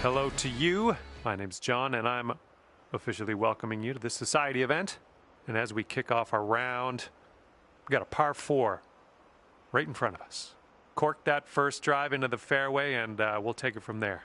Hello to you. My name's John, and I'm officially welcoming you to this society event. And as we kick off our round, we got a par 4 right in front of us. Cork that first drive into the fairway, and we'll take it from there.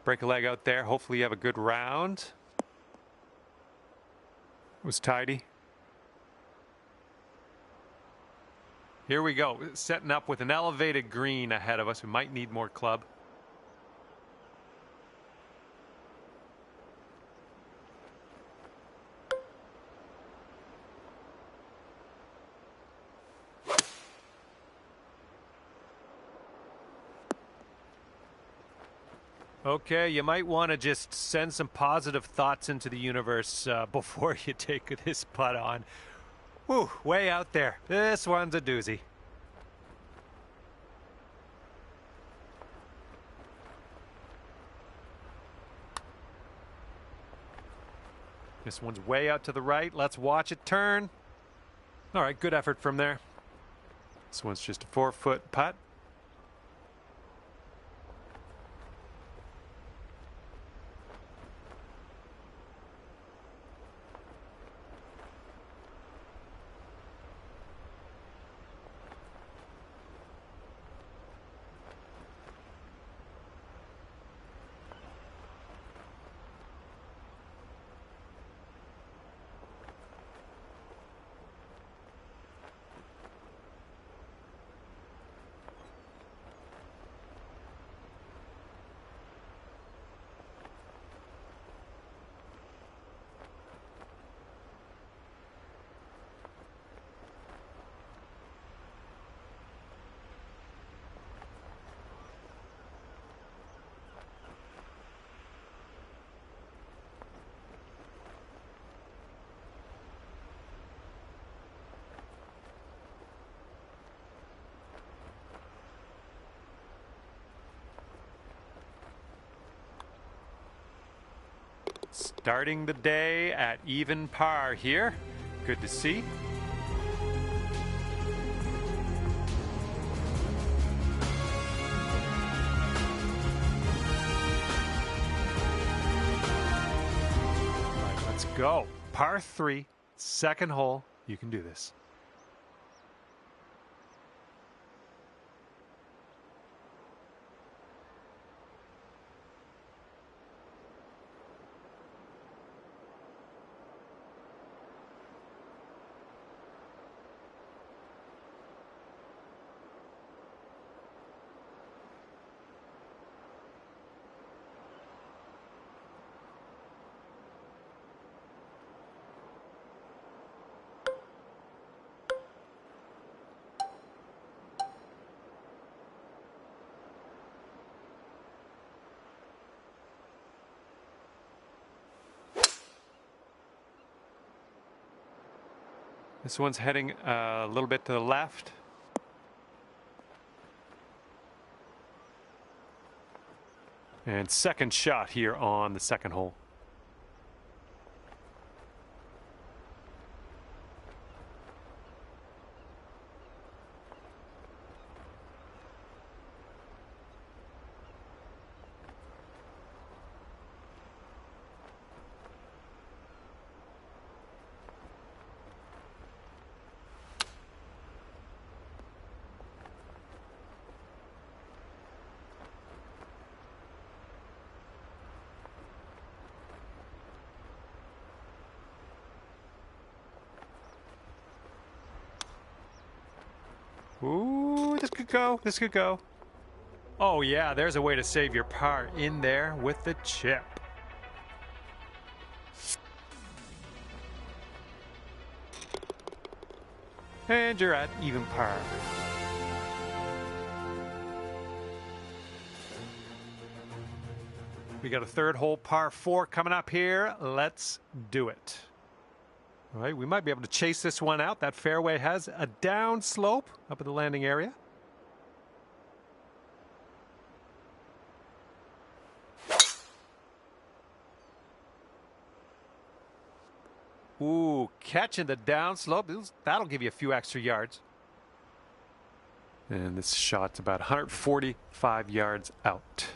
Break a leg out there. Hopefully you have a good round. It was tidy. Here we go. Setting up with an elevated green ahead of us. We might need more club. Okay, you might want to just send some positive thoughts into the universe before you take this putt on. Whew, way out there. This one's a doozy. This one's way out to the right. Let's watch it turn. All right, good effort from there. This one's just a 4-foot putt. Starting the day at even par here. Good to see. All right, let's go. Par 3, second hole. You can do this. This one's heading a little bit to the left. And second shot here on the second hole. Ooh, this could go. This could go. Oh, yeah, there's a way to save your par in there with the chip. And you're at even par. We got a third hole par 4 coming up here. Let's do it. All right, we might be able to chase this one out. That fairway has a down slope up at the landing area. Ooh, catching the down slope. That'll give you a few extra yards. And this shot's about 145 yards out.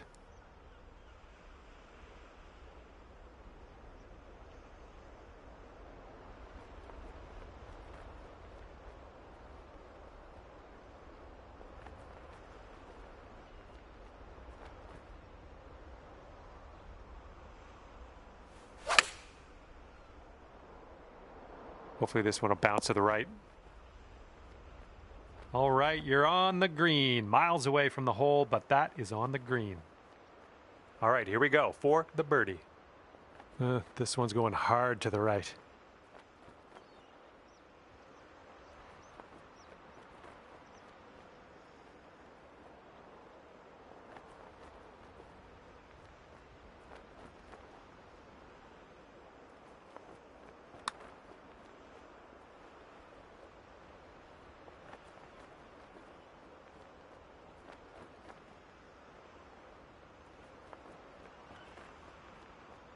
Hopefully this one will bounce to the right. All right, you're on the green. Miles away from the hole, but that is on the green. All right, here we go for the birdie. This one's going hard to the right.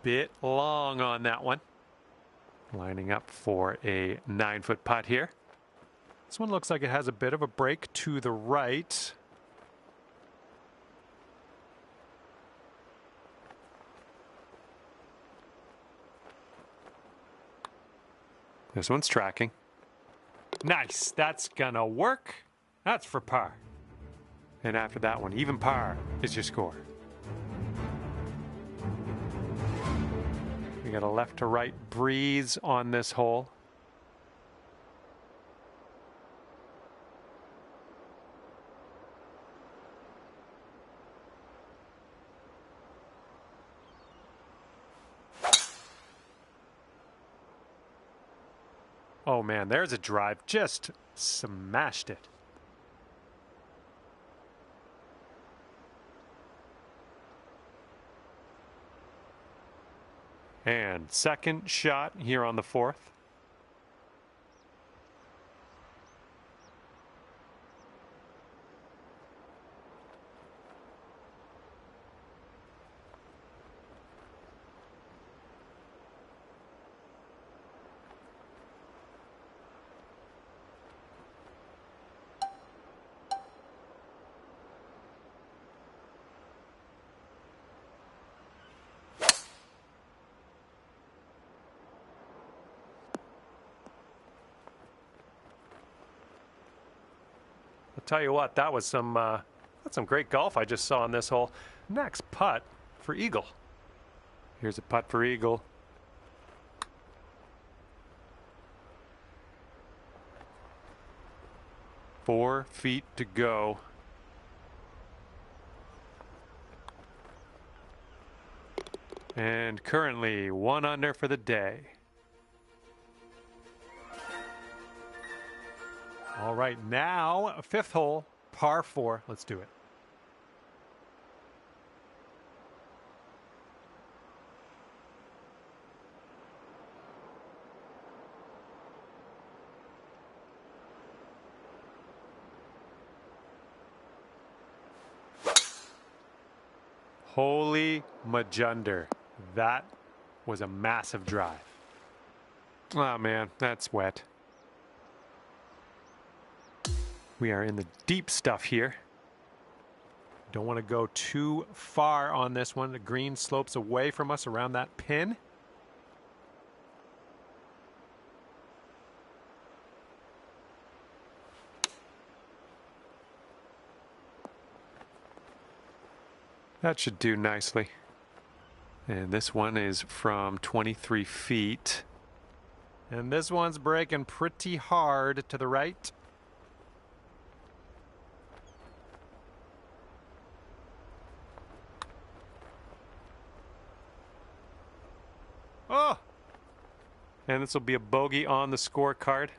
Bit long on that one. Lining up for a 9-foot putt here. This one looks like it has a bit of a break to the right. This one's tracking. Nice. That's gonna work. That's for par. And after that one, even par is your score. We got a left to right breeze on this hole. Oh man, there's a drive. Just smashed it. And second shot here on the 4th. I'll tell you what, that was some that's some great golf I just saw on this hole. Next putt for Eagle. Here's a putt for Eagle. Four feet to go. And currently 1 under for the day. All right, now 5th hole, par 4. Let's do it. Holy Majunder. That was a massive drive. Oh man, that's wet. We are in the deep stuff here. Don't want to go too far on this one. The green slopes away from us around that pin. That should do nicely. And this one is from 23 feet. And this one's breaking pretty hard to the right. Oh! And this will be a bogey on the scorecard.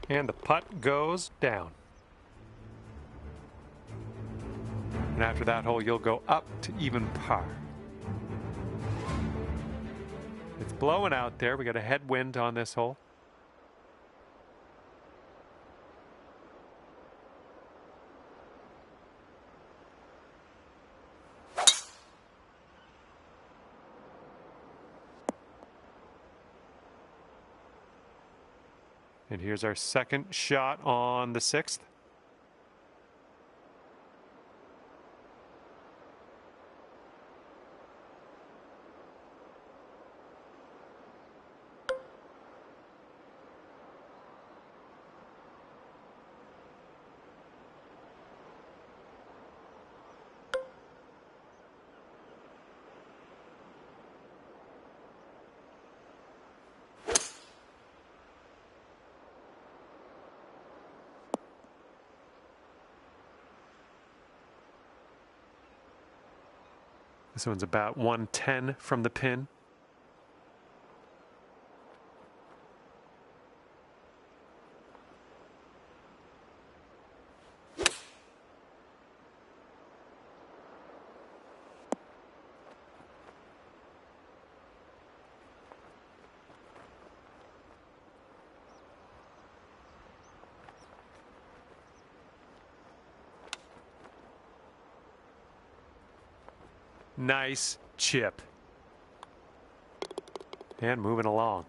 And the putt goes down. And after that hole, you'll go up to even par. It's blowing out there. We got a headwind on this hole. And here's our second shot on the 6th. This one's about 110 from the pin. Nice chip. And moving along.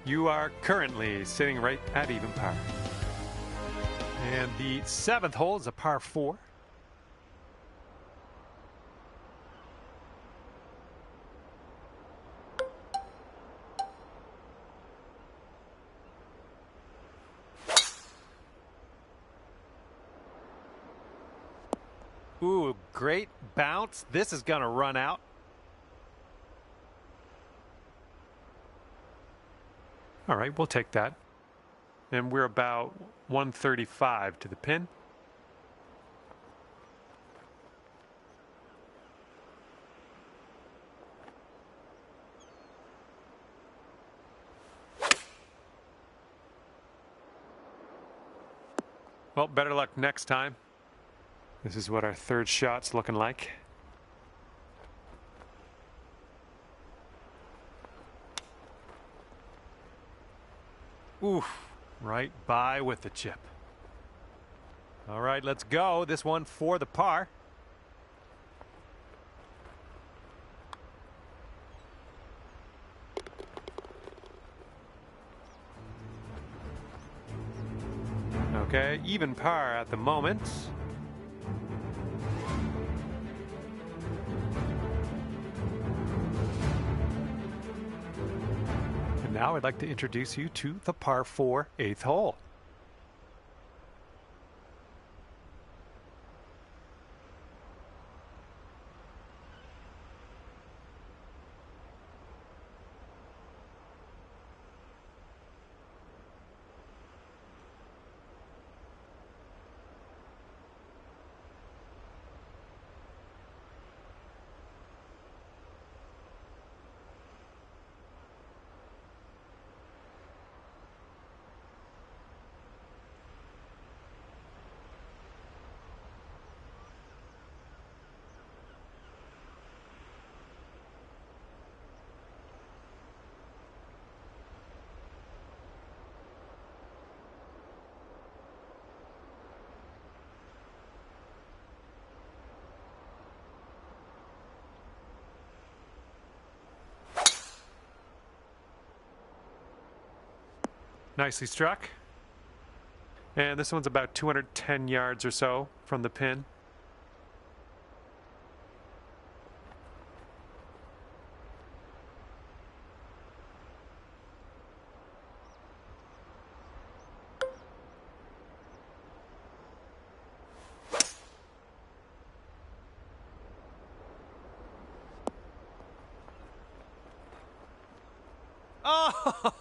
You are currently sitting right at even par. And the 7th hole is a par 4. Ooh, great bounce. This is going to run out. All right, we'll take that. And we're about 135 to the pin. Well, better luck next time. This is what our third shot's looking like. Oof, right by with the chip. All right, let's go. This one for the par. Okay, even par at the moment. And now I'd like to introduce you to the par 4 8th hole. Nicely struck. And this one's about 210 yards or so from the pin.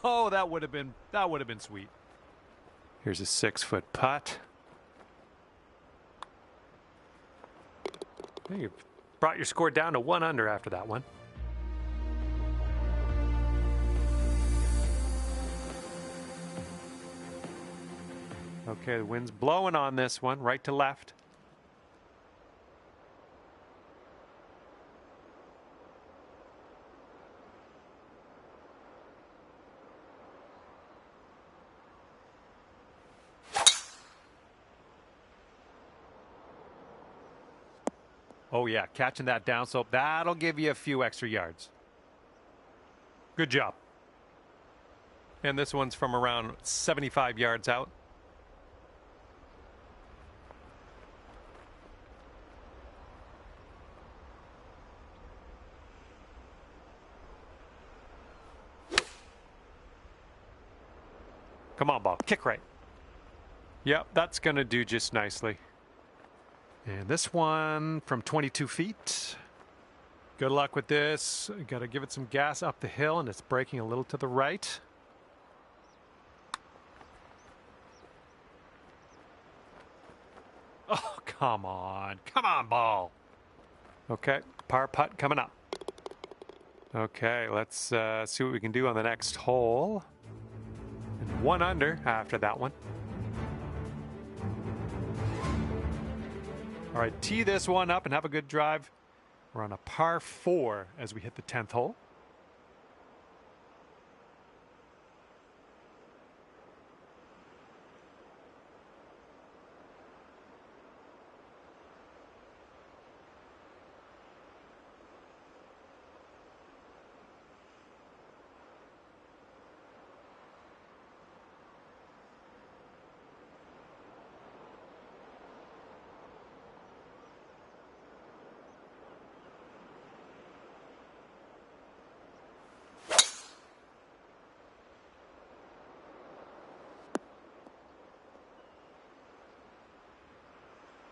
Oh, that would have been sweet. Here's a 6-foot putt. You brought your score down to 1 under after that one. Okay, the wind's blowing on this one, right to left. Oh yeah, catching that downslope, that'll give you a few extra yards. Good job. And this one's from around 75 yards out. Come on, ball. Kick right. Yep, that's going to do just nicely. And this one from 22 feet. Good luck with this. Got to give it some gas up the hill, and it's breaking a little to the right. Oh, come on. Come on, ball. Okay, par putt coming up. Okay, let's see what we can do on the next hole. And 1 under after that one. All right, tee this one up and have a good drive. We're on a par 4 as we hit the 10th hole.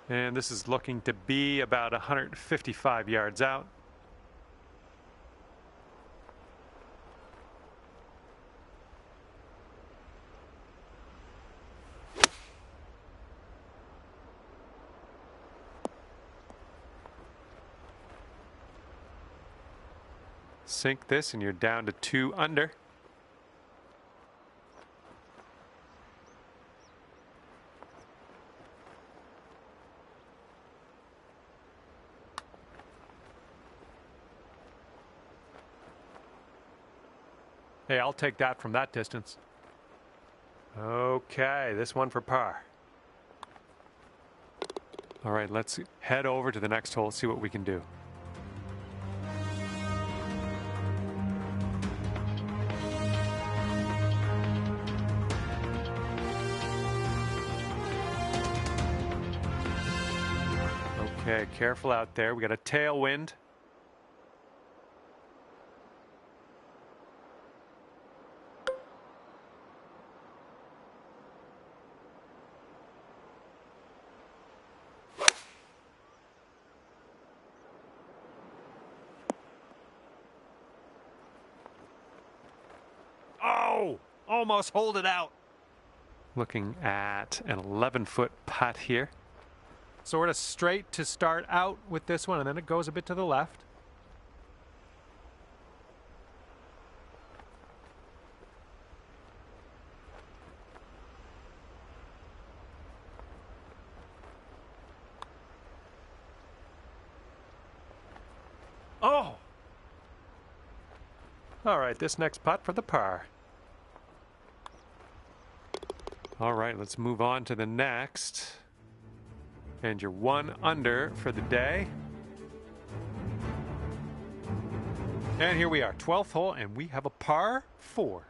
And this is looking to be about 155 yards out. Sink this and you're down to 2 under. Hey, I'll take that from that distance. Okay, this one for par. All right, let's head over to the next hole, see what we can do. Okay, careful out there. We got a tailwind. Oh, almost hold it out. Looking at an 11-foot putt here. Sort of straight to start out with this one, and then it goes a bit to the left. Oh! All right, this next putt for the par. All right, let's move on to the next. And you're 1 under for the day. And here we are, 12th hole, and we have a par 4.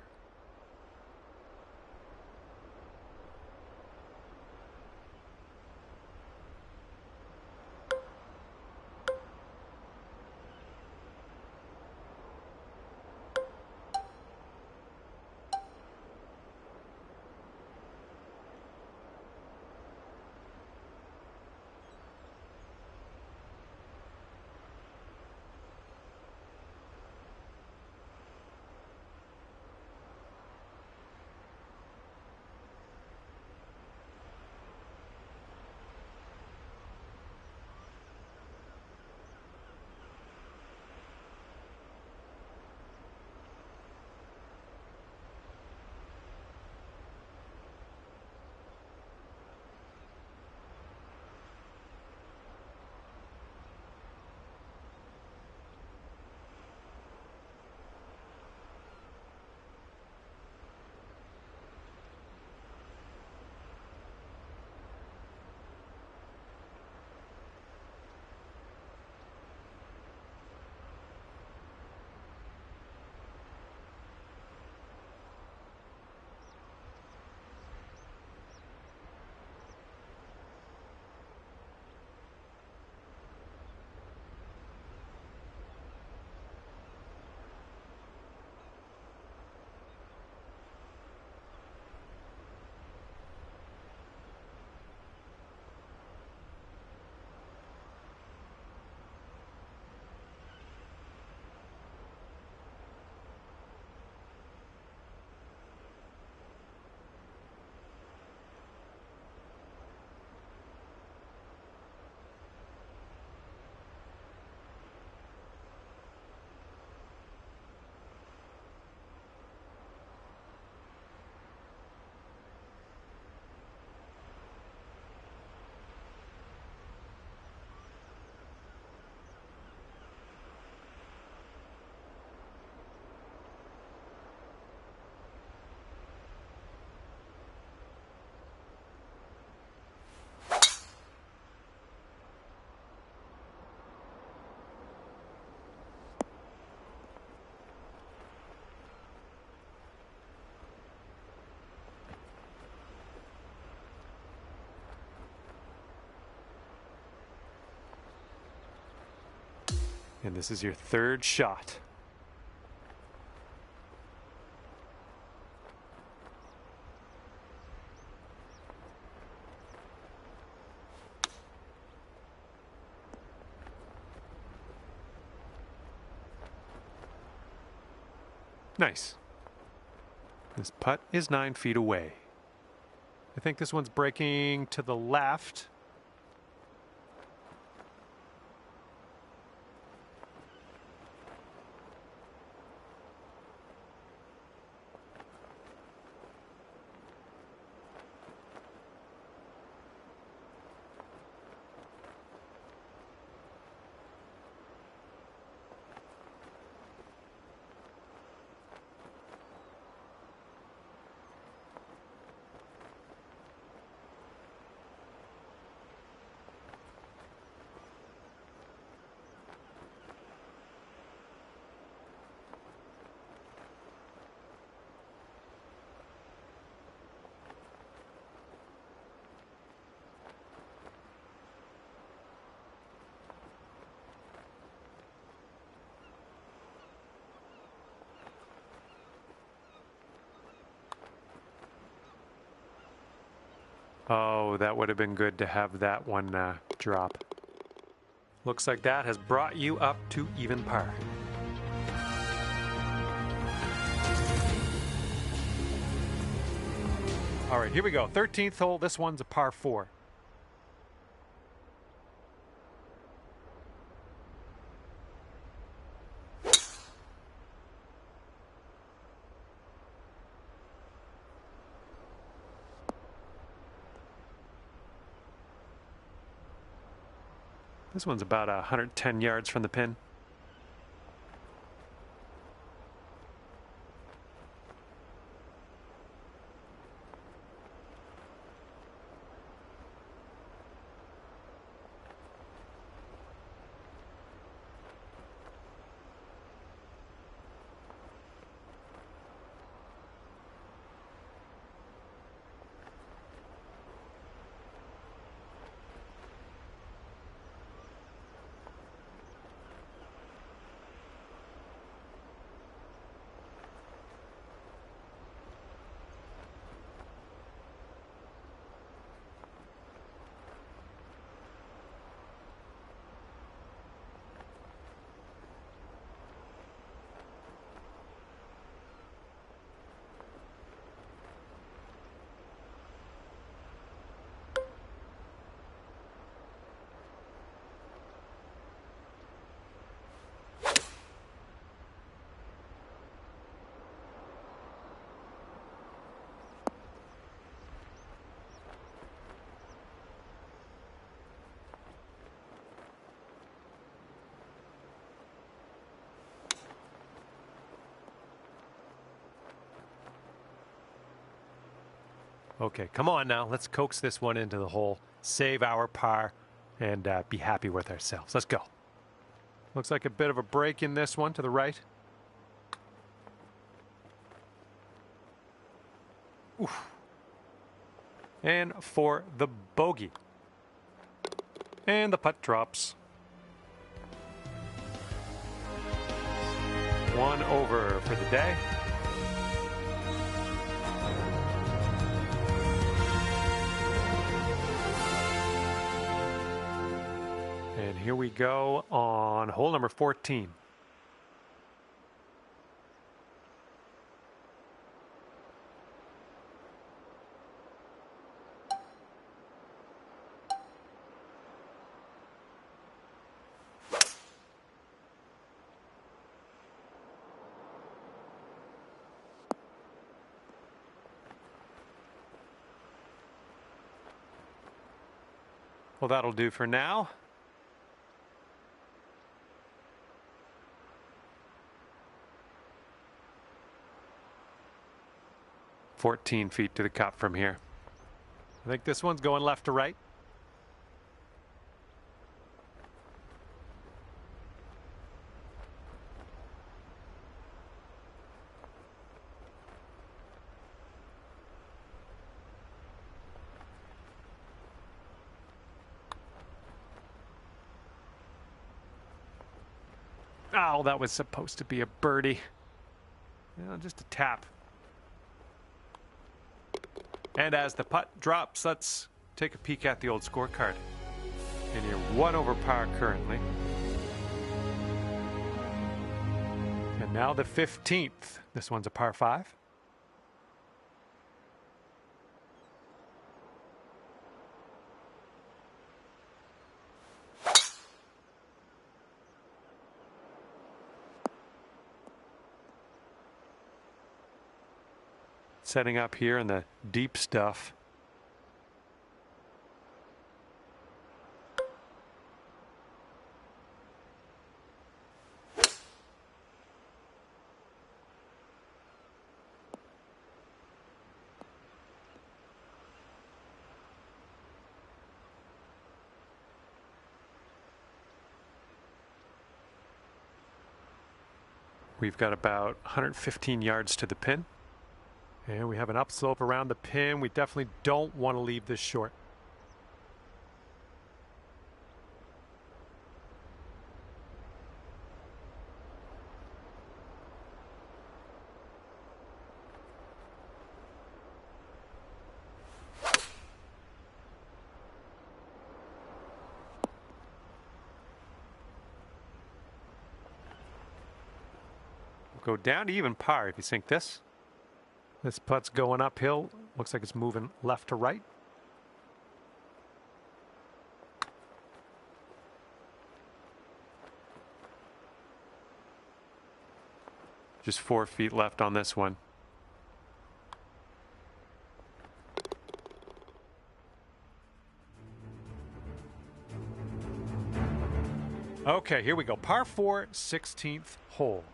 And this is your third shot. Nice. This putt is 9 feet away. I think this one's breaking to the left. Oh, that would have been good to have that one drop. Looks like that has brought you up to even par. All right, here we go. 13th hole. This one's a par 4. This one's about 110 yards from the pin. Okay, come on now. Let's coax this one into the hole, save our par, and be happy with ourselves. Let's go. Looks like a bit of a break in this one to the right. Oof. And for the bogey. And the putt drops. 1 over for the day. And here we go on hole number 14. Well, that'll do for now. $14 feet to the cup from here. I think this one's going left to right. Oh, that was supposed to be a birdie. Just a tap. And as the putt drops, let's take a peek at the old scorecard. And you're 1 over par currently. And now the 15th. This one's a par 5. Setting up here in the deep stuff. We've got about 115 yards to the pin. And we have an upslope around the pin. We definitely don't want to leave this short. We'll go down to even par if you sink this. This putt's going uphill. Looks like it's moving left to right. Just 4 feet left on this one. Okay, here we go. Par 4, 16th hole.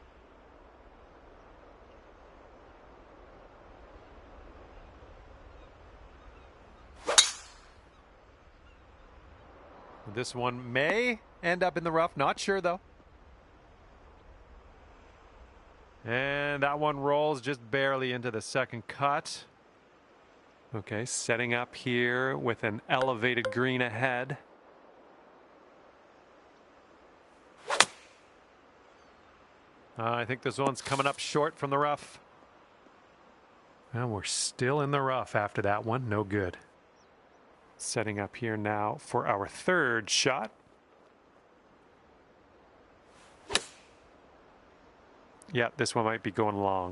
This one may end up in the rough. Not sure, though. And that one rolls just barely into the second cut. Okay, setting up here with an elevated green ahead. I think this one's coming up short from the rough. And we're still in the rough after that one. No good. Setting up here now for our third shot. Yeah, this one might be going long.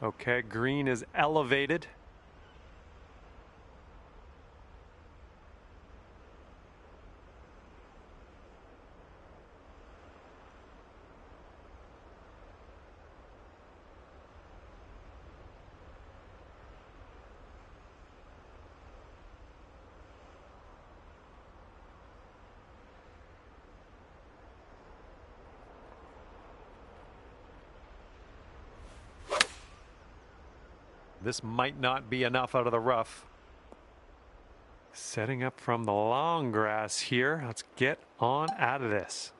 Okay, green is elevated. This might not be enough out of the rough. Setting up from the long grass here. Let's get on out of this.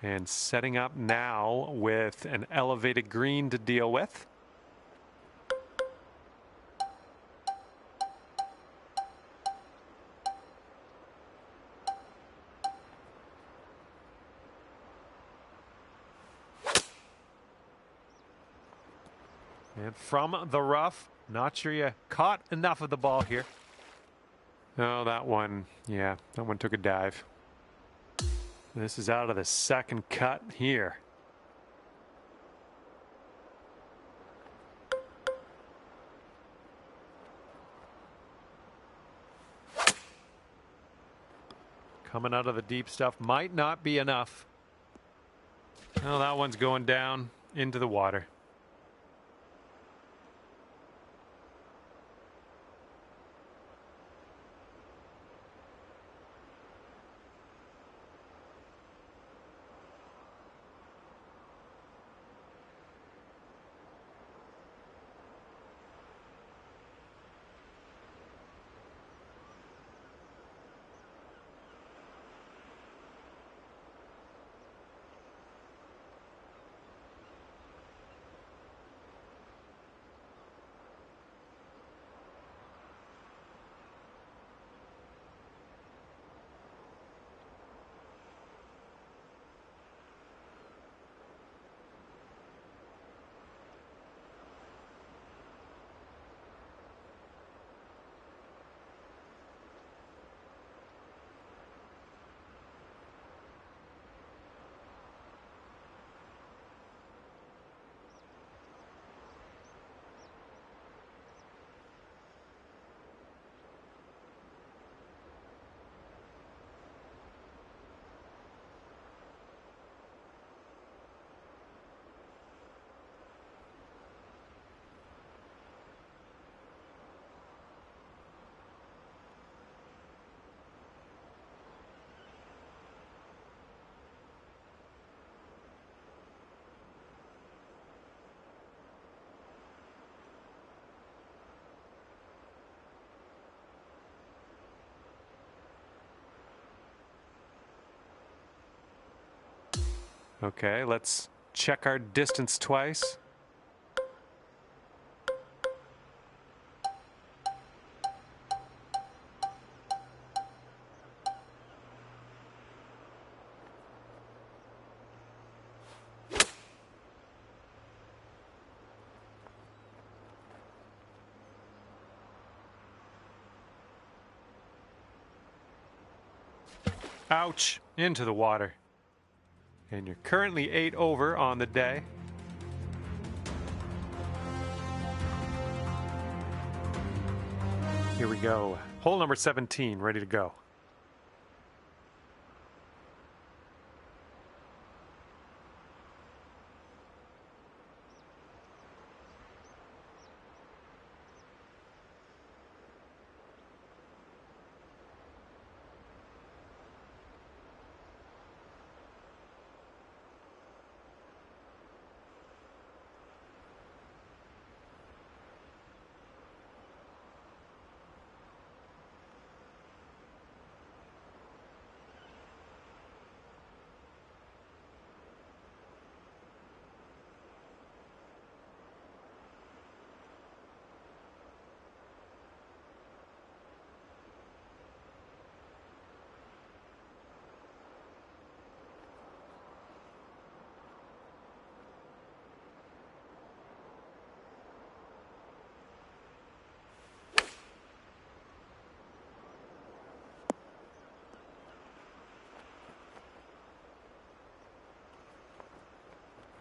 And setting up now with an elevated green to deal with. And from the rough, not sure you caught enough of the ball here. Oh, that one, yeah, that one took a dive. This is out of the second cut here. Coming out of the deep stuff might not be enough. Oh, that one's going down into the water. Okay, let's check our distance twice. Ouch, into the water. And you're currently 8 over on the day. Here we go. Hole number 17, ready to go.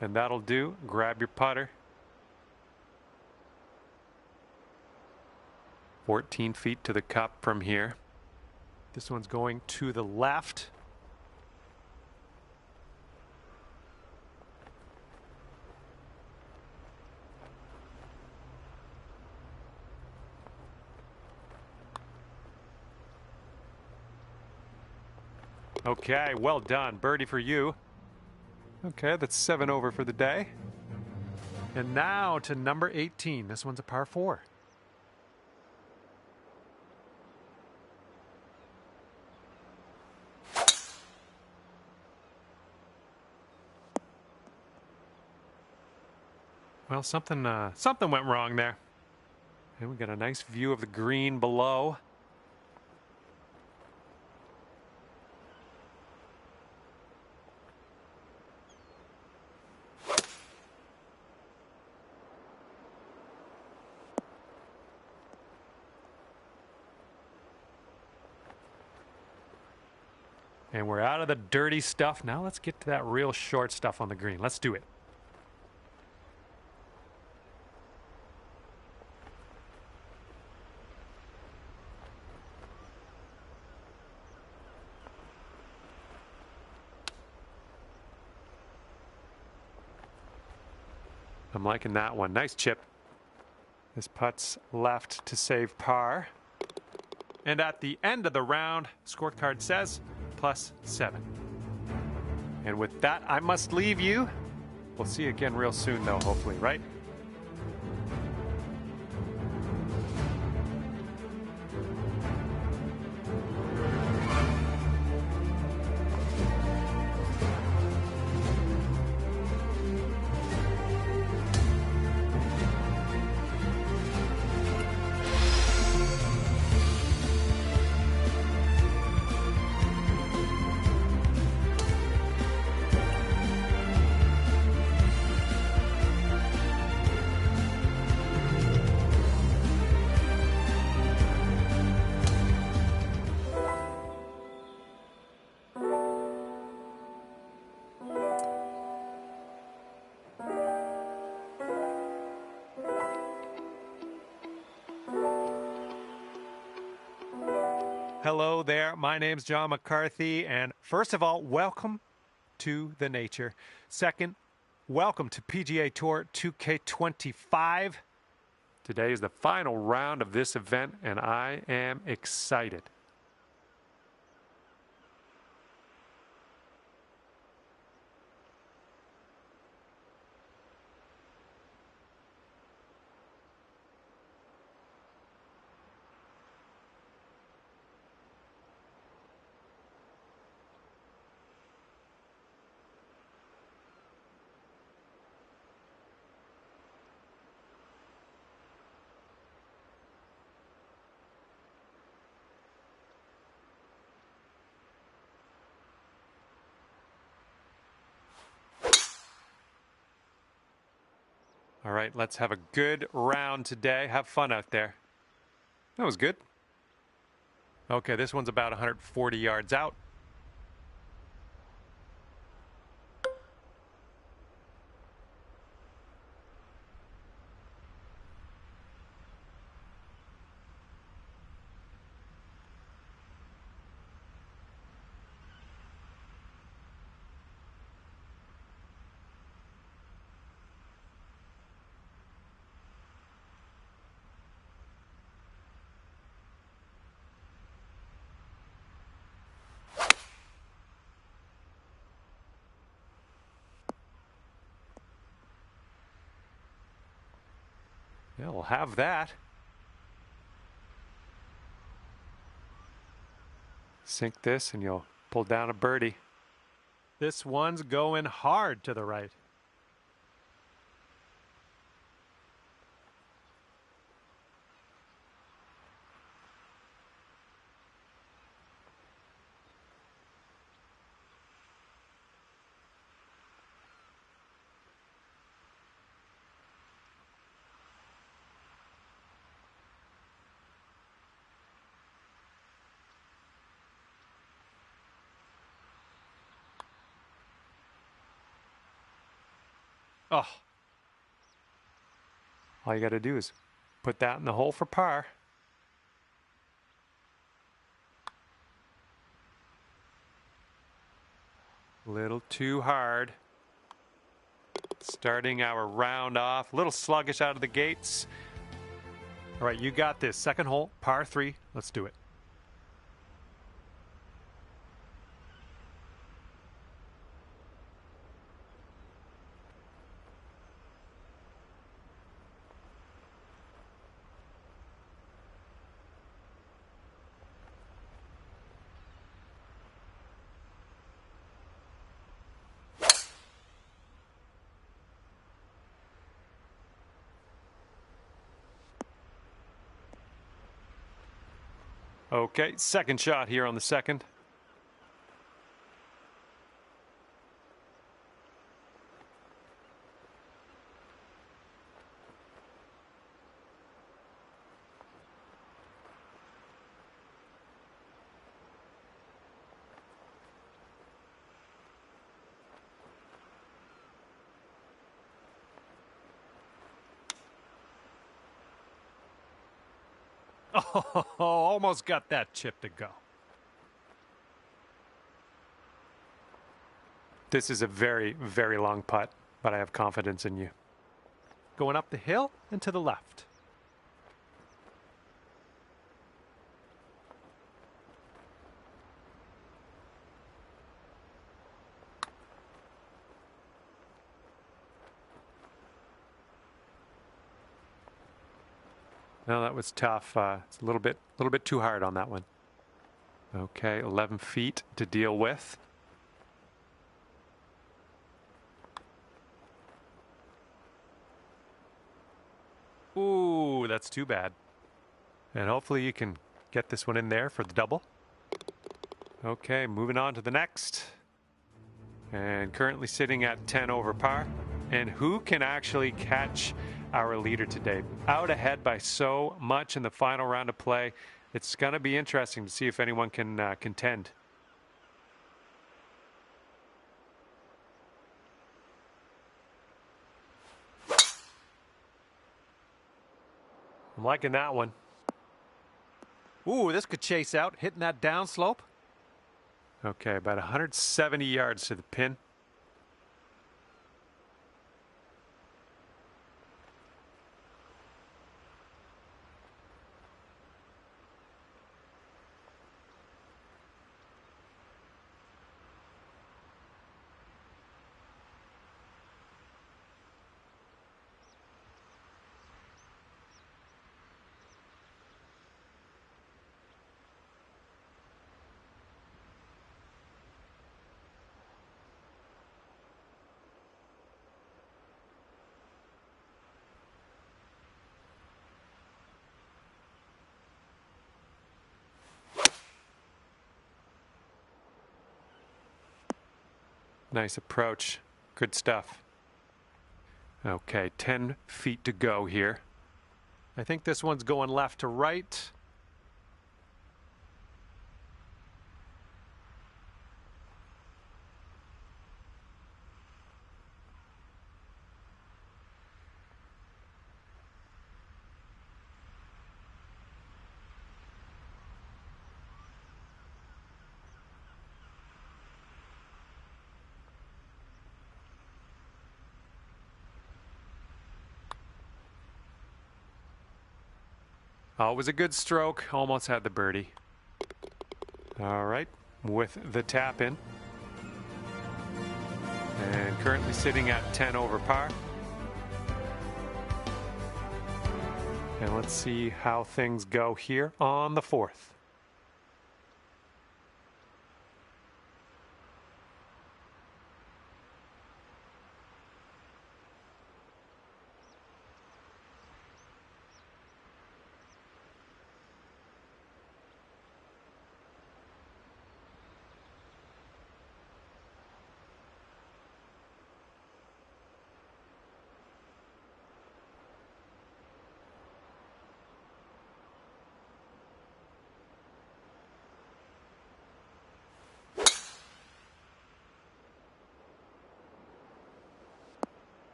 And that'll do. Grab your putter. 14 feet to the cup from here. This one's going to the left. Okay, well done. Birdie for you. Okay, that's 7 over for the day. And now to number 18. This one's a par 4. Well, something went wrong there. And we got a nice view of the green below. And we're out of the dirty stuff. Now let's get to that real short stuff on the green. Let's do it. I'm liking that one. Nice chip. This putt's left to save par. And at the end of the round, scorecard says +7. And with that, I must leave you. We'll see you again real soon, though, hopefully, right? Hello there. My name's John McCarthy. And first of all, welcome to the nature. Second, welcome to PGA Tour 2K25. Today is the final round of this event, and I am excited. All right, let's have a good round today. Have fun out there. That was good. Okay, this one's about 140 yards out. Yeah, we'll have that. Sink this and you'll pull down a birdie. This one's going hard to the right. Oh. All you got to do is put that in the hole for par. A little too hard. Starting our round off. A little sluggish out of the gates. All right, you got this. Second hole, par 3. Let's do it. Okay, second shot here on the second. Oh, almost got that chip to go. This is a very, very long putt, but I have confidence in you. Going up the hill and to the left. No, that was tough. It's a little bit too hard on that one. Okay, 11 feet to deal with. Ooh, that's too bad. And hopefully you can get this one in there for the double. Okay, moving on to the next. And currently sitting at 10 over par. And who can actually catch our leader today? Out ahead by so much in the final round of play. It's going to be interesting to see if anyone can contend. I'm liking that one. Ooh, this could chase out, hitting that downslope. Okay, about 170 yards to the pin. Nice approach. Good stuff. Okay, 10 feet to go here. I think this one's going left to right. Always a good stroke. Almost had the birdie. All right, with the tap in. And currently sitting at 10 over par. And let's see how things go here on the 4th.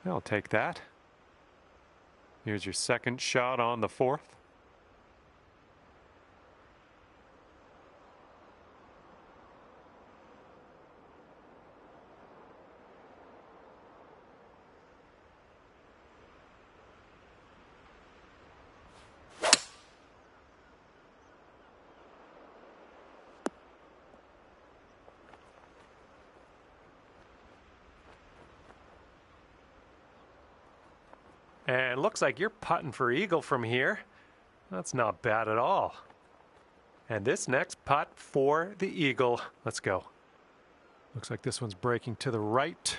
I'll take that. Here's your second shot on the 4th. And it looks like you're putting for eagle from here. That's not bad at all. And this next putt for the eagle. Let's go. Looks like this one's breaking to the right.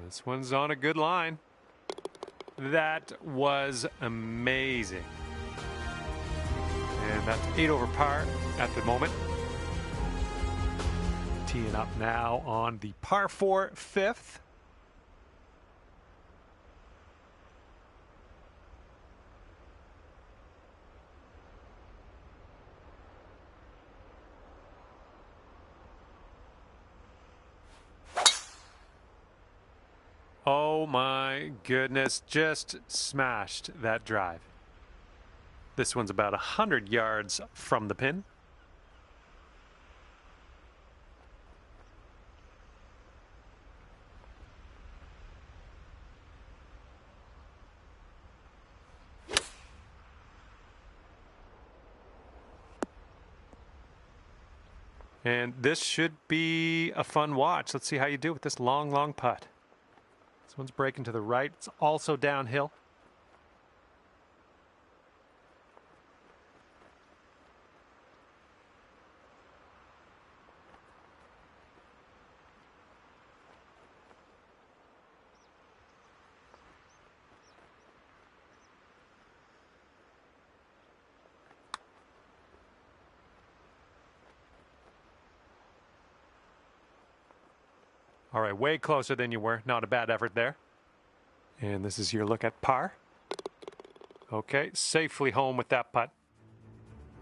This one's on a good line. That was amazing. And that's 8 over par at the moment. Teeing up now on the par 4 5th. Oh my goodness, just smashed that drive. This one's about 100 yards from the pin. And this should be a fun watch. Let's see how you do with this long, long putt. This one's breaking to the right. It's also downhill. All right, way closer than you were. Not a bad effort there. And this is your look at par. Okay, safely home with that putt.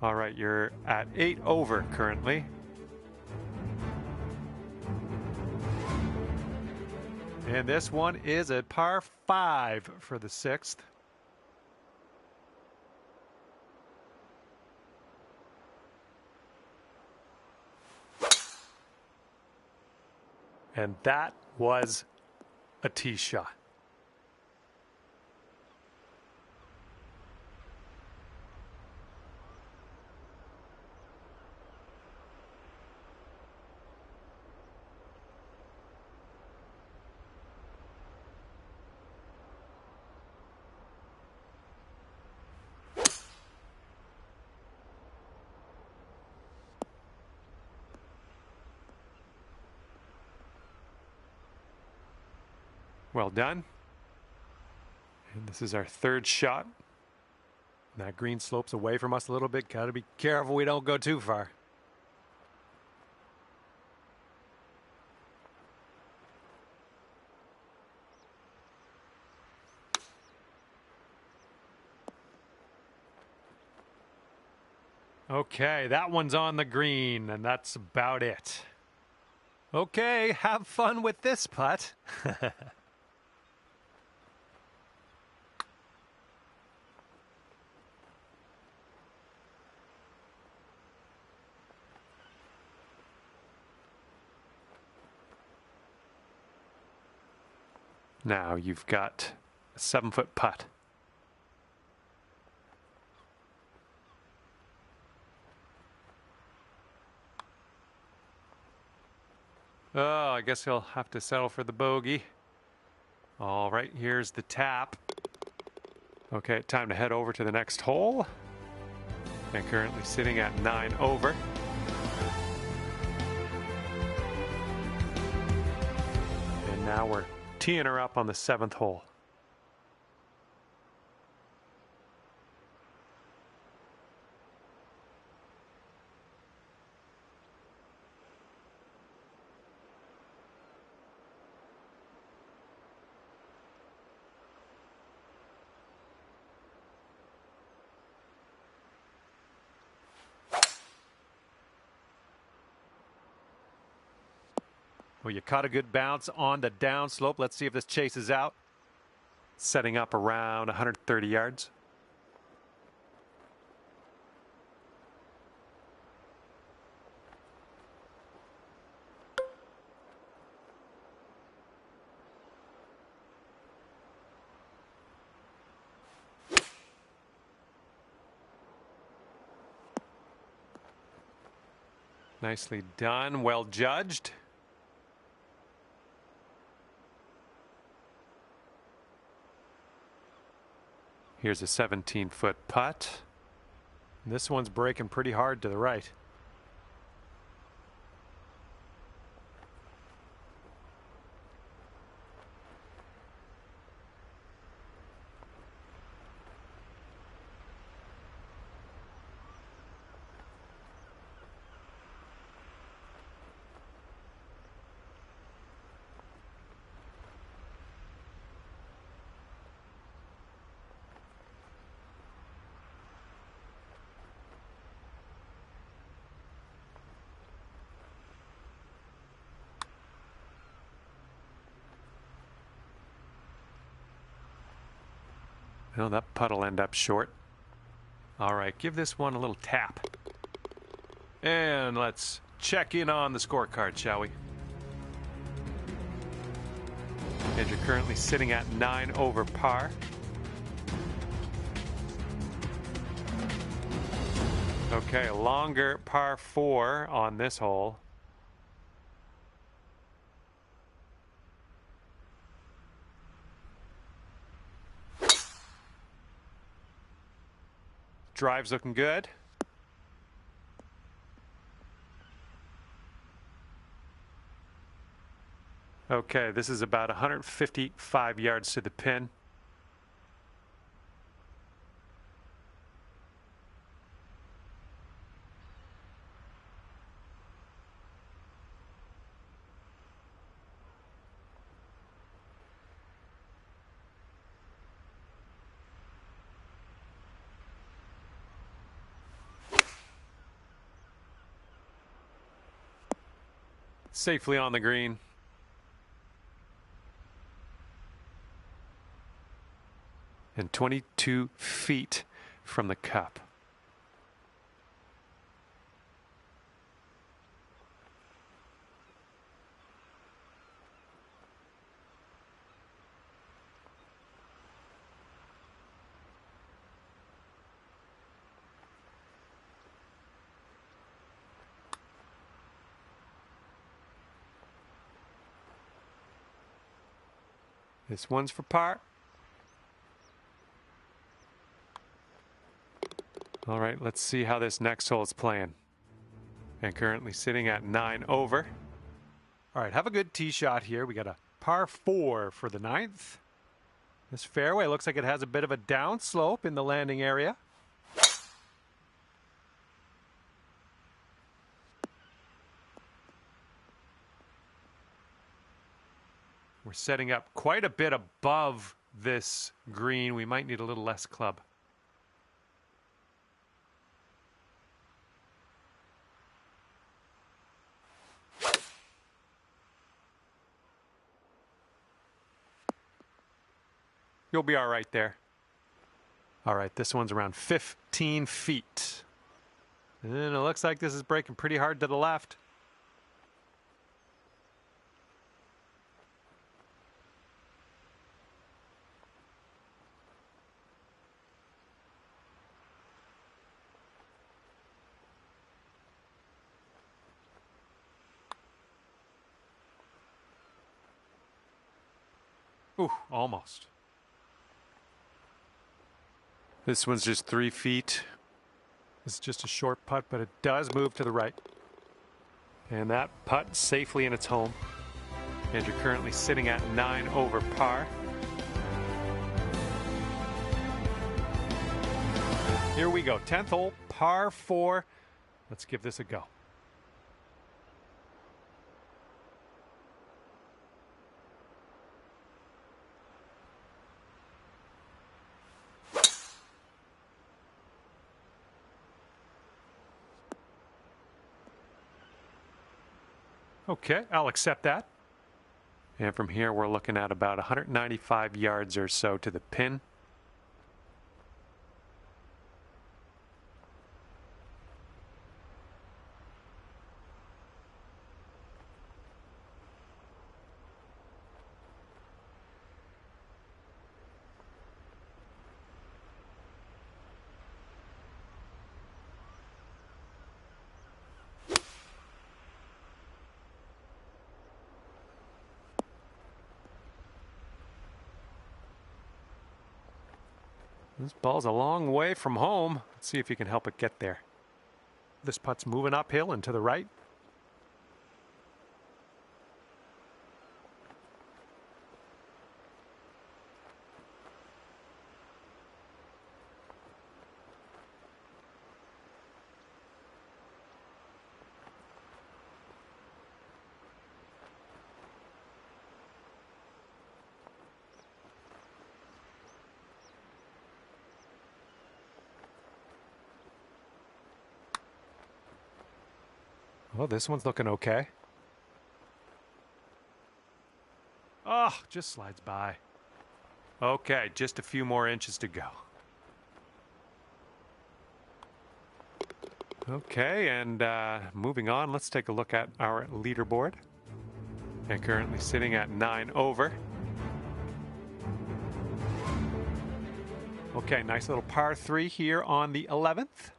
All right, you're at 8 over currently. And this one is a par 5 for the 6th. And that was a tee shot. Well done. And this is our third shot. That green slopes away from us a little bit. Got to be careful we don't go too far. Okay, that one's on the green, and that's about it. Okay, have fun with this putt. Now you've got a 7-foot putt. Oh, I guess he'll have to settle for the bogey. All right, here's the tap. Okay, time to head over to the next hole. And currently sitting at 9 over. And now we're teeing her up on the 7th hole. Well, you caught a good bounce on the downslope. Let's see if this chases out. Setting up around 130 yards. Nicely done. Well judged. Here's a 17-foot putt. This one's breaking pretty hard to the right. Well, that putt will end up short. All right, give this one a little tap. And let's check in on the scorecard, shall we? And you're currently sitting at 9 over par. Okay, a longer par 4 on this hole. Drive's looking good. Okay, this is about 155 yards to the pin. Safely on the green. And 22 feet from the cup. This one's for par. All right, let's see how this next hole is playing. And currently sitting at 9 over. All right, have a good tee shot here. We got a par 4 for the 9th. This fairway looks like it has a bit of a downslope in the landing area. We're setting up quite a bit above this green. We might need a little less club. You'll be all right there. All right, this one's around 15 feet. And it looks like this is breaking pretty hard to the left. Ooh, almost. This one's just 3 feet. It's just a short putt, but it does move to the right. And that putt safely in its home. And you're currently sitting at 9 over par. Here we go. 10th hole, par 4. Let's give this a go. Okay, I'll accept that. And from here, we're looking at about 195 yards or so to the pin. This ball's a long way from home. Let's see if you can help it get there. This putt's moving uphill and to the right. Well, this one's looking okay. Oh, just slides by. Okay, just a few more inches to go. Okay, and moving on, let's take a look at our leaderboard. And currently sitting at 9 over. Okay, nice little par 3 here on the 11th.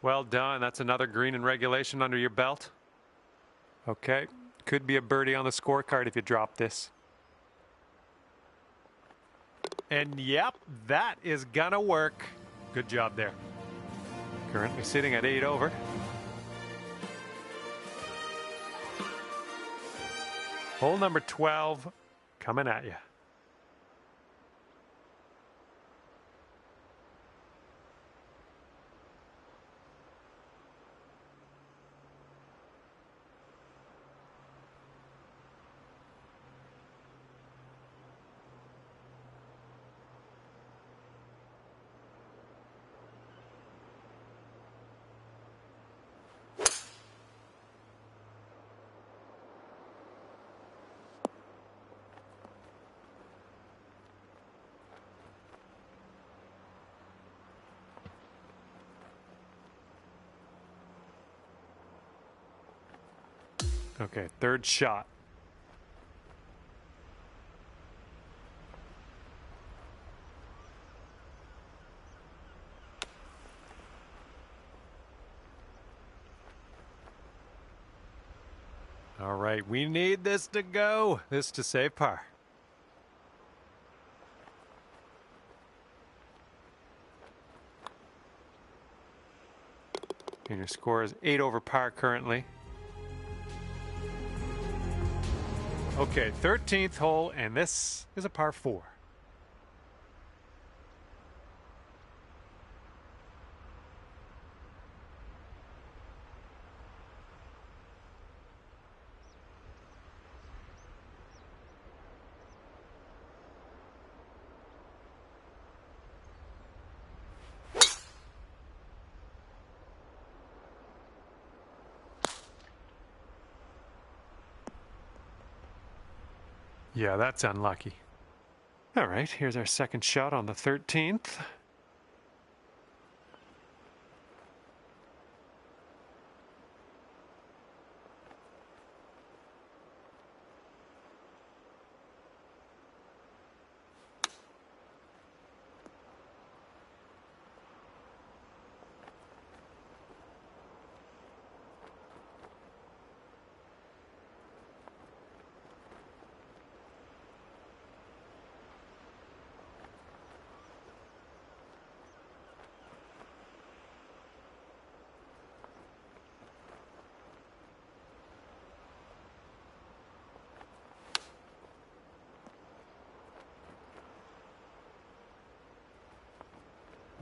Well done. That's another green in regulation under your belt. Okay. Could be a birdie on the scorecard if you drop this. And yep, that is gonna work. Good job there. Currently sitting at 8 over. Hole number 12 coming at you. Okay, third shot. All right, we need this to go. This to save par. And your score is 8 over par currently. Okay, 13th hole, and this is a par 4. Yeah, that's unlucky. All right, here's our second shot on the 13th.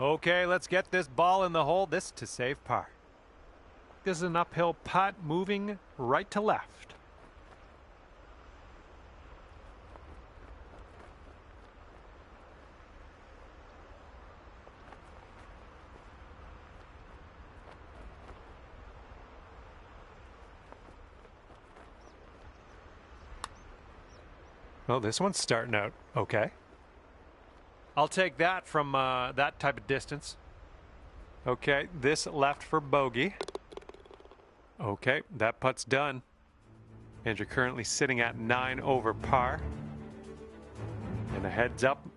Okay, let's get this ball in the hole. This to save par. This is an uphill putt moving right to left. Well, this one's starting out okay. I'll take that from that type of distance. Okay, this left for bogey. Okay, that putt's done. And you're currently sitting at 9 over par. And a heads up,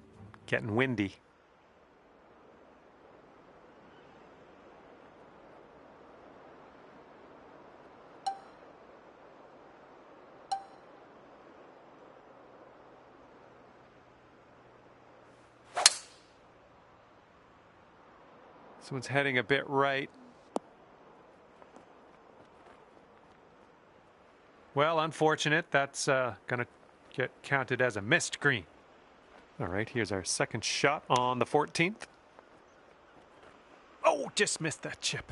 getting windy. This one's heading a bit right. Well, unfortunate. That's going to get counted as a missed green. All right, here's our second shot on the 14th. Oh, just missed that chip.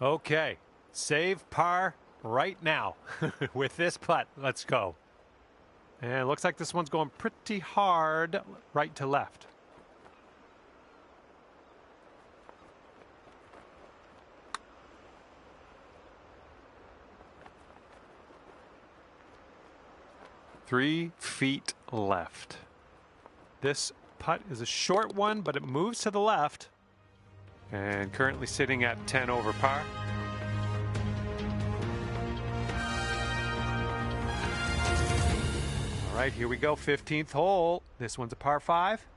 Okay, save par right now with this putt. Let's go. And it looks like this one's going pretty hard right to left. Three feet left. This putt is a short one, but it moves to the left. And currently sitting at 10 over par. All right, here we go, 15th hole. This one's a par 5.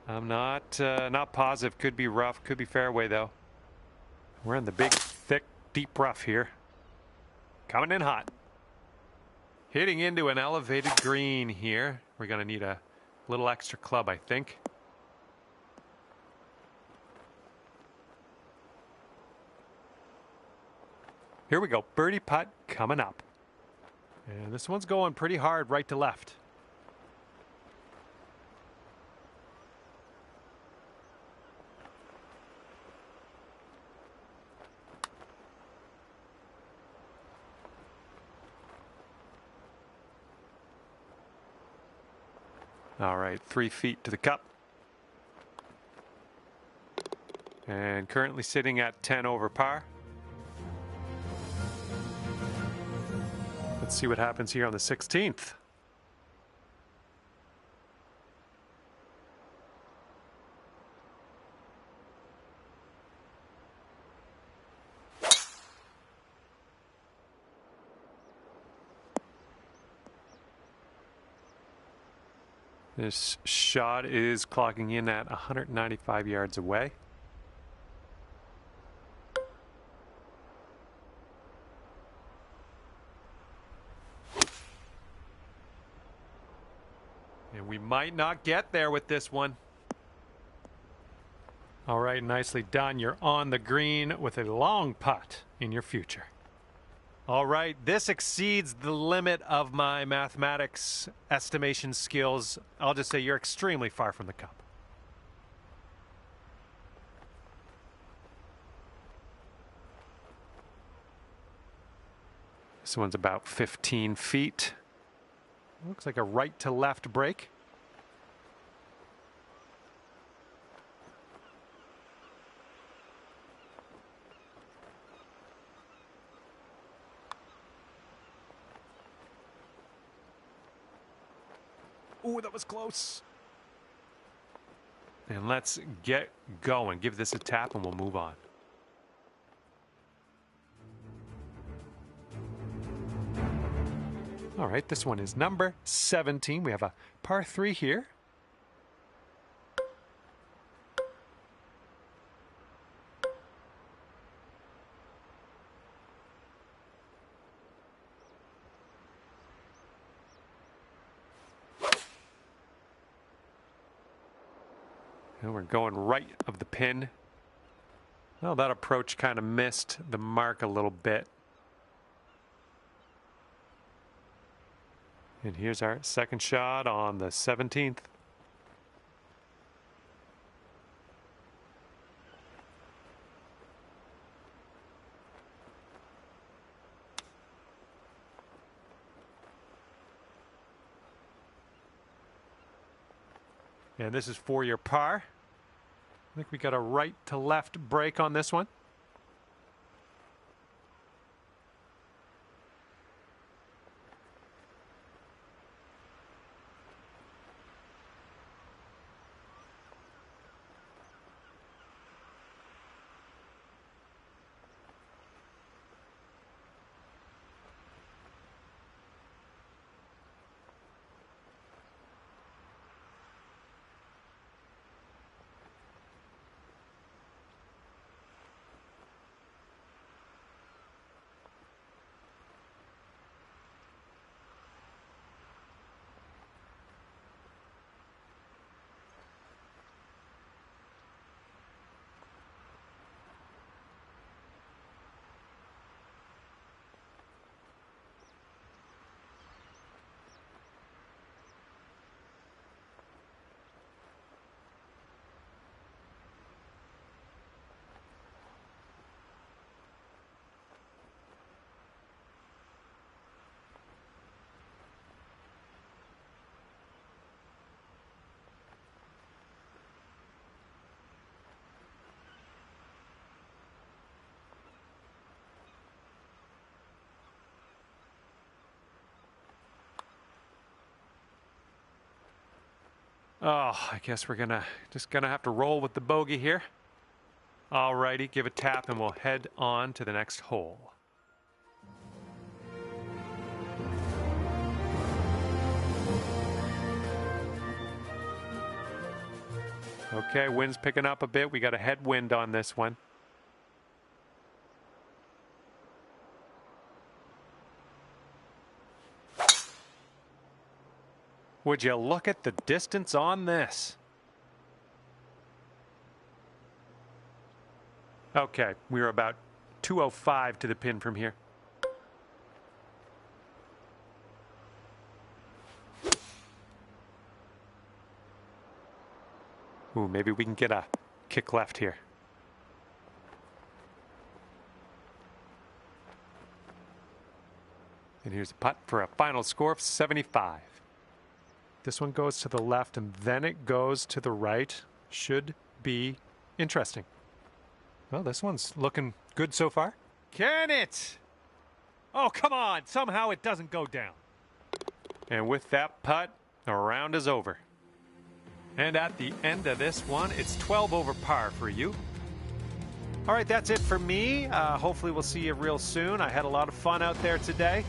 I'm not positive. Could be rough, could be fairway though. We're in the big, thick, deep rough here. Coming in hot. Hitting into an elevated green here. We're going to need a little extra club, I think. Here we go. Birdie putt coming up. And this one's going pretty hard right to left. All right, 3 feet to the cup. And currently sitting at 10 over par. Let's see what happens here on the 16th. This shot is clocking in at 195 yards away. And we might not get there with this one. All right, nicely done. You're on the green with a long putt in your future. All right, this exceeds the limit of my mathematics estimation skills. I'll just say you're extremely far from the cup. This one's about 15 feet. Looks like a right to left break. Ooh, that was close. And let's get going. Give this a tap and we'll move on. All right, this one is number 17. We have a par 3 here. And we're going right of the pin. Well, that approach kind of missed the mark a little bit. And here's our second shot on the 17th. And this is for your par. I think we got a right to left break on this one. Oh, I guess we're just gonna have to roll with the bogey here. All righty, give a tap and we'll head on to the next hole. Okay, wind's picking up a bit. We got a headwind on this one. Would you look at the distance on this? Okay, we're about 205 to the pin from here. Ooh, maybe we can get a kick left here. And here's a putt for a final score of 75. This one goes to the left and then it goes to the right. Should be interesting. Well, this one's looking good so far. Can it? Oh, come on. Somehow it doesn't go down. And with that putt, the round is over. And at the end of this one, it's 12 over par for you. All right, that's it for me. Hopefully we'll see you real soon. I had a lot of fun out there today.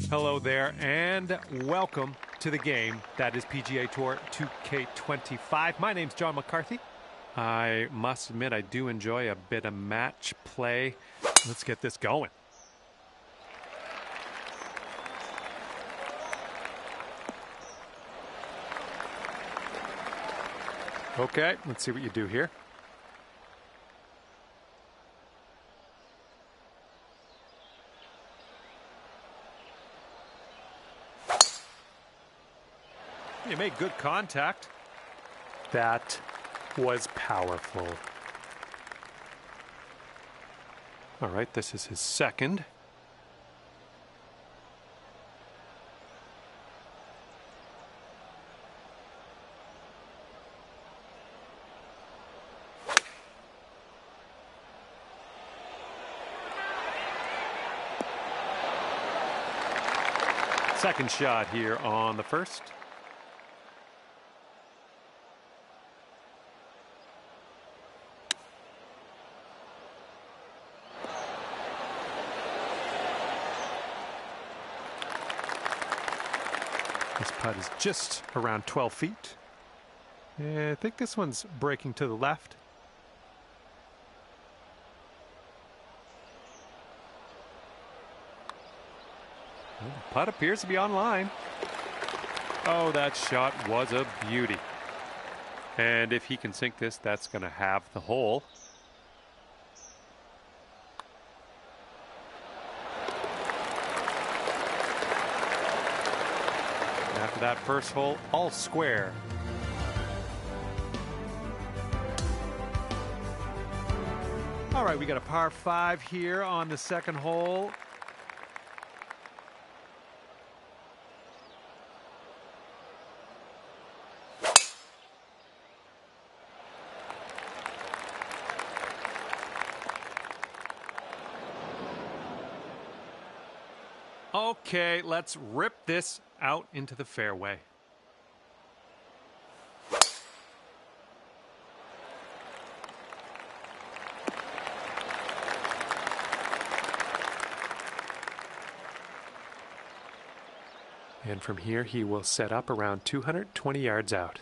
Hello there, and welcome to the game that is PGA Tour 2K25. My name's John McCarthy. I must admit, I do enjoy a bit of match play. Let's get this going. Okay, let's see what you do here. You made good contact. That was powerful. All right, this is his second. Second shot here on the first. This putt is just around 12 feet. I think this one's breaking to the left. Well, the putt appears to be on line. Oh, that shot was a beauty. And if he can sink this, that's going to have the hole. After that first hole, all square. All right, we got a par 5 here on the second hole. Okay, let's rip this out into the fairway. And from here, he will set up around 220 yards out.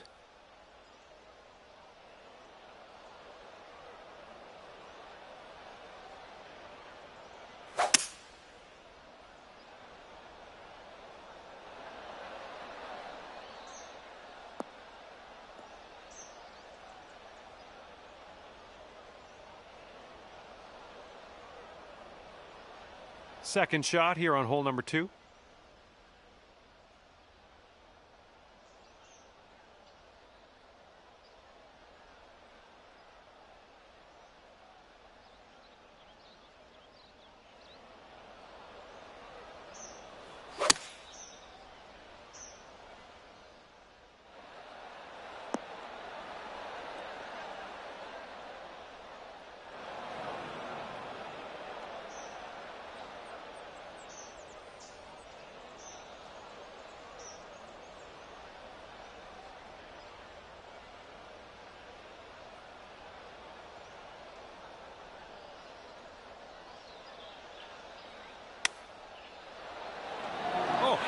Second shot here on hole number 2.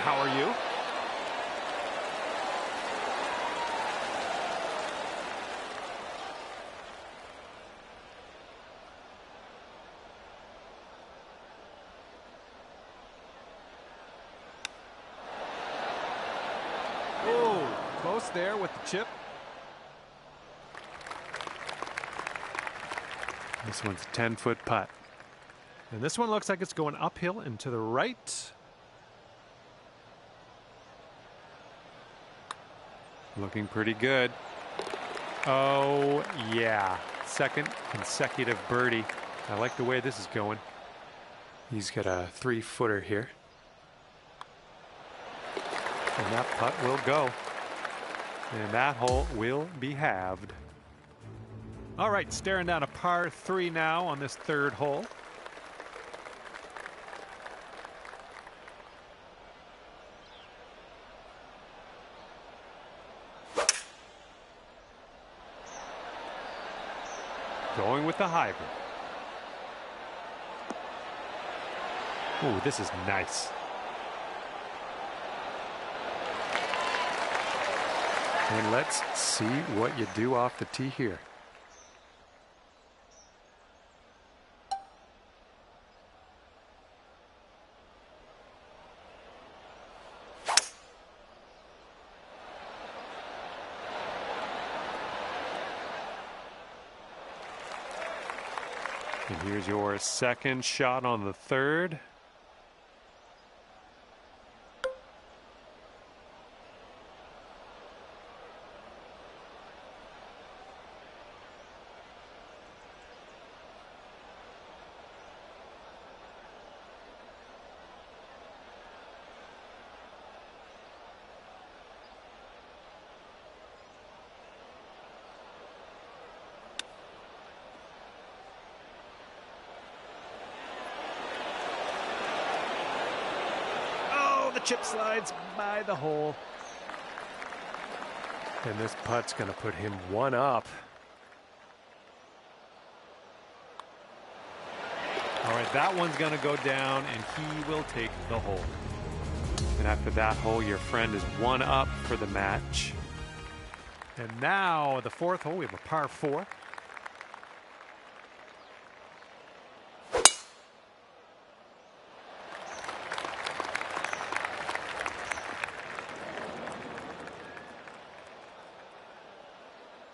How are you? Oh, close there with the chip. This one's a 10-foot putt. And this one looks like it's going uphill and to the right. Looking pretty good. Oh, yeah. Second consecutive birdie. I like the way this is going. He's got a 3-footer here. And that putt will go. And that hole will be halved. All right, staring down a par 3 now on this third hole. Going with the hybrid. Ooh, this is nice. And let's see what you do off the tee here. And here's your second shot on the third. The chip slides by the hole. And this putt's going to put him one up. All right, that one's going to go down, and he will take the hole. And after that hole, your friend is one up for the match. And now the fourth hole, we have a par 4.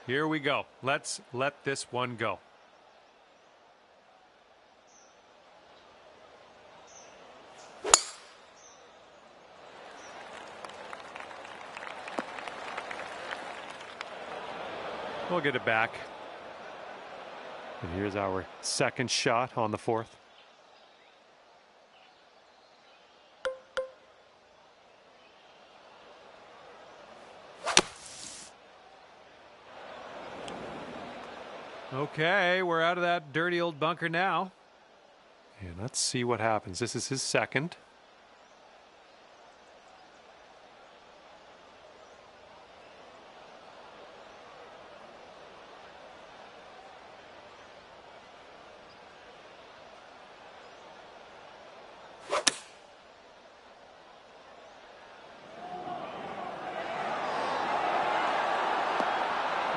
Here we go. Let's let this one go. We'll get it back. And here's our second shot on the fourth. Okay, we're out of that dirty old bunker now. And let's see what happens. This is his second.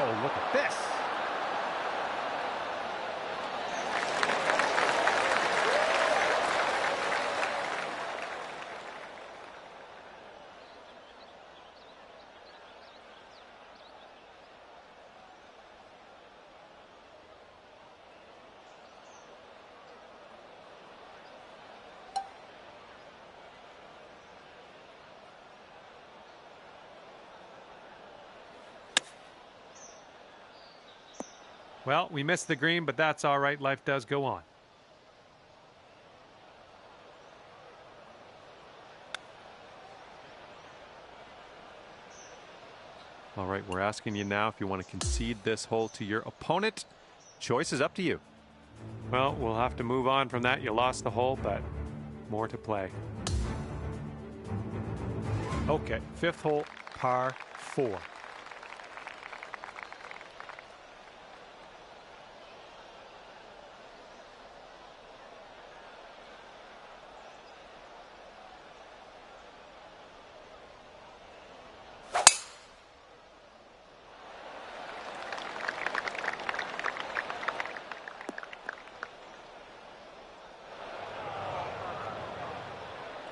Oh, look at this. Well, we missed the green, but that's all right. Life does go on. All right, we're asking you now if you want to concede this hole to your opponent. Choice is up to you. Well, we'll have to move on from that. You lost the hole, but more to play. Okay, fifth hole, par 4.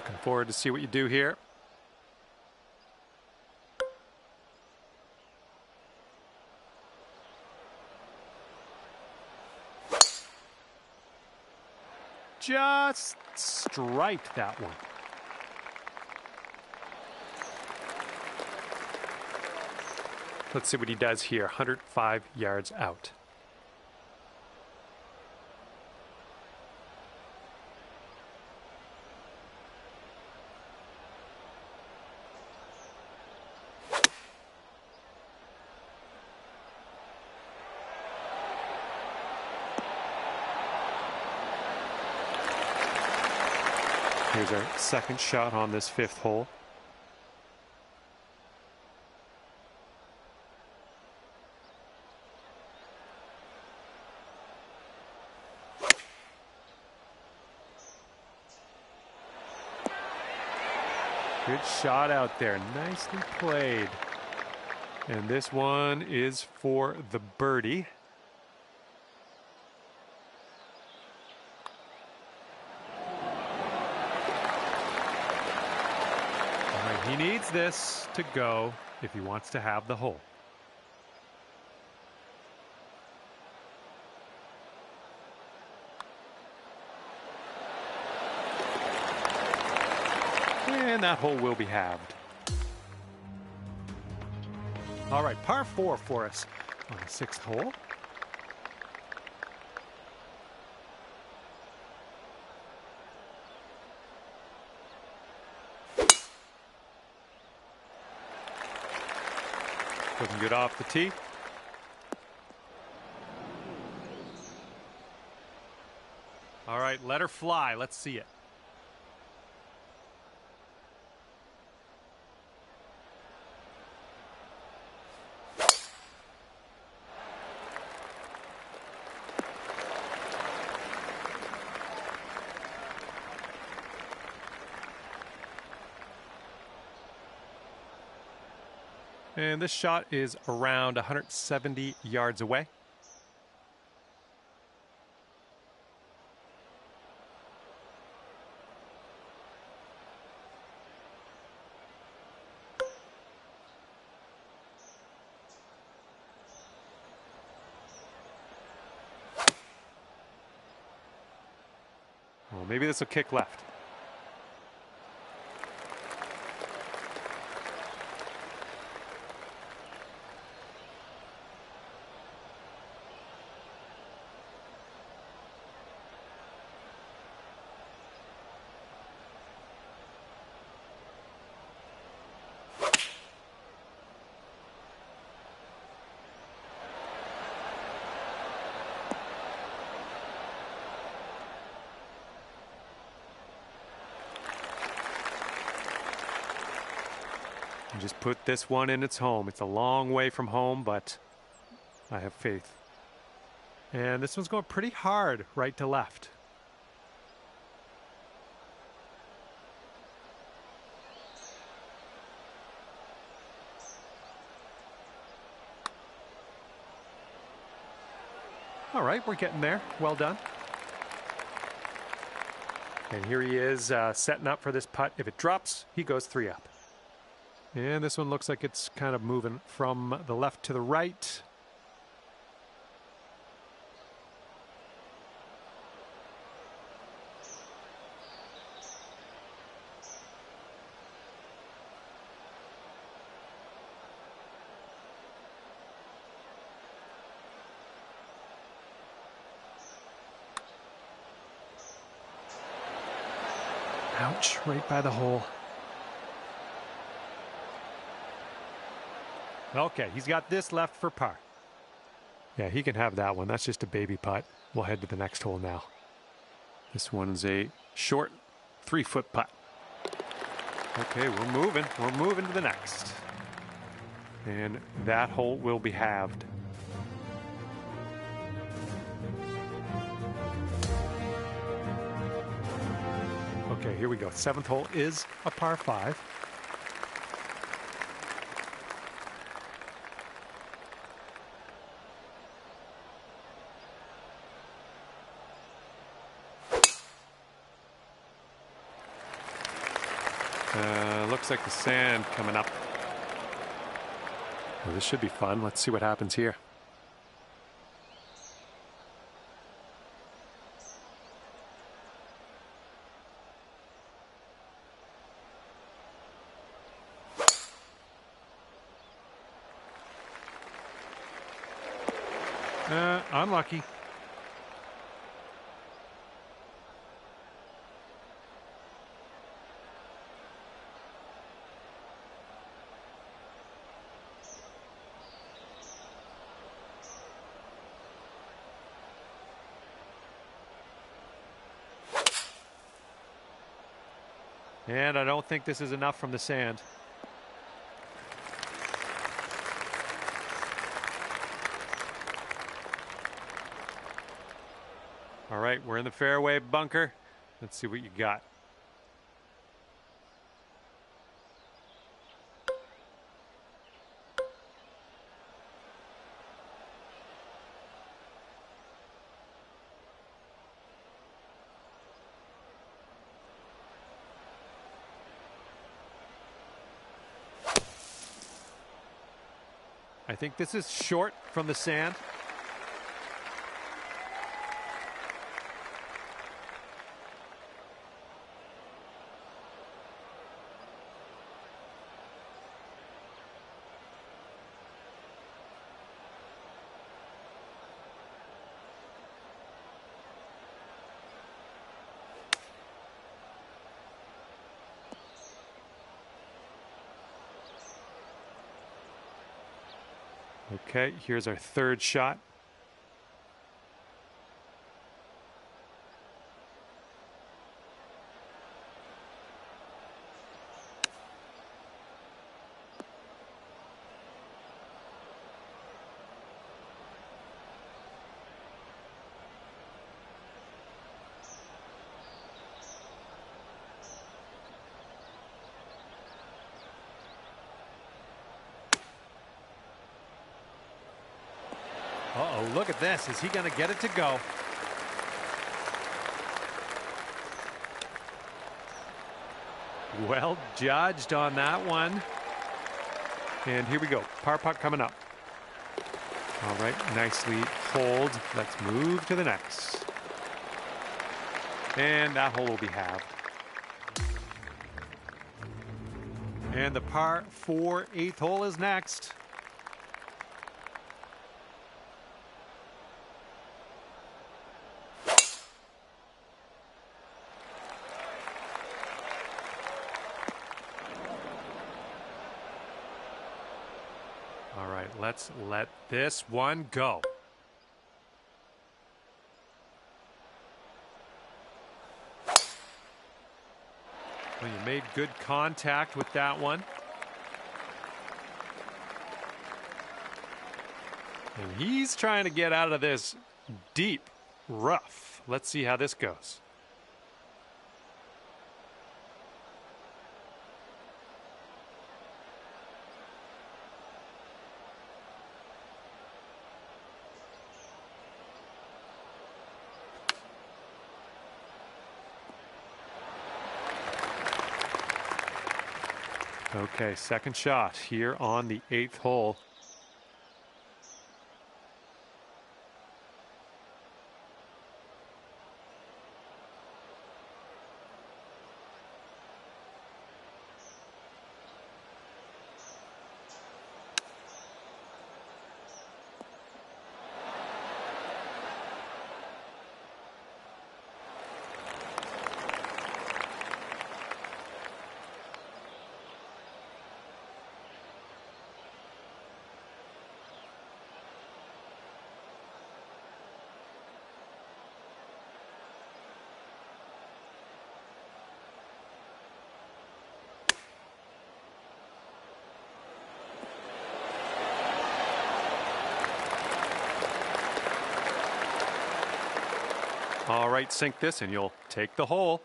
Looking forward to see what you do here. Just striped that one. Let's see what he does here. 105 yards out. Here's our second shot on this fifth hole. Good shot out there. Nicely played. And this one is for the birdie. All right, he needs this to go if he wants to have the hole. And that hole will be halved. All right, par 4 for us on the 6th hole. Looking good off the tee. All right, let her fly. Let's see it. And this shot is around 170 yards away. Well, maybe this will kick left. And just put this one in its home. It's a long way from home, but I have faith. And this one's going pretty hard right to left. All right, we're getting there. Well done. And here he is setting up for this putt. If it drops, he goes 3 up. And this one looks like it's kind of moving from the left to the right. Ouch, right by the hole. Okay, he's got this left for par. Yeah, he can have that one. That's just a baby putt. We'll head to the next hole now. This one's a short 3-foot putt. Okay, we're moving. We're moving to the next. And that hole will be halved. Okay, here we go. 7th hole is a par 5. Looks like the sand coming up. Well, this should be fun. Let's see what happens here. Unlucky. And I don't think this is enough from the sand. All right, we're in the fairway bunker. Let's see what you got. I think this is short from the sand. Okay, here's our third shot. Uh-oh, look at this. Is he going to get it to go? Well judged on that one. And here we go. Par putt coming up. All right, nicely hold. Let's move to the next. And that hole will be halved. And the par 4 8th hole is next. All right, let's let this one go. Well, you made good contact with that one. And he's trying to get out of this deep rough. Let's see how this goes. Okay, second shot here on the 8th hole. All right, sink this and you'll take the hole.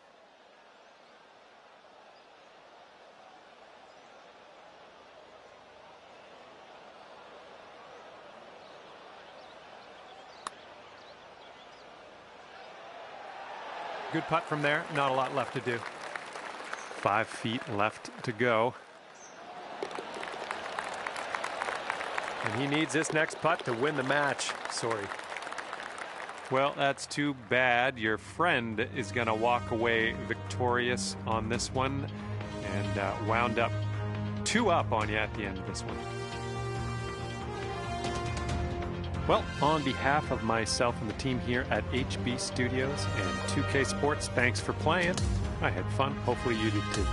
Good putt from there. Not a lot left to do. 5 feet left to go. And he needs this next putt to win the match. Sorry. Well, that's too bad. Your friend is going to walk away victorious on this one and wound up 2 up on you at the end of this one. Well, on behalf of myself and the team here at HB Studios and 2K Sports, thanks for playing. I had fun. Hopefully you did too.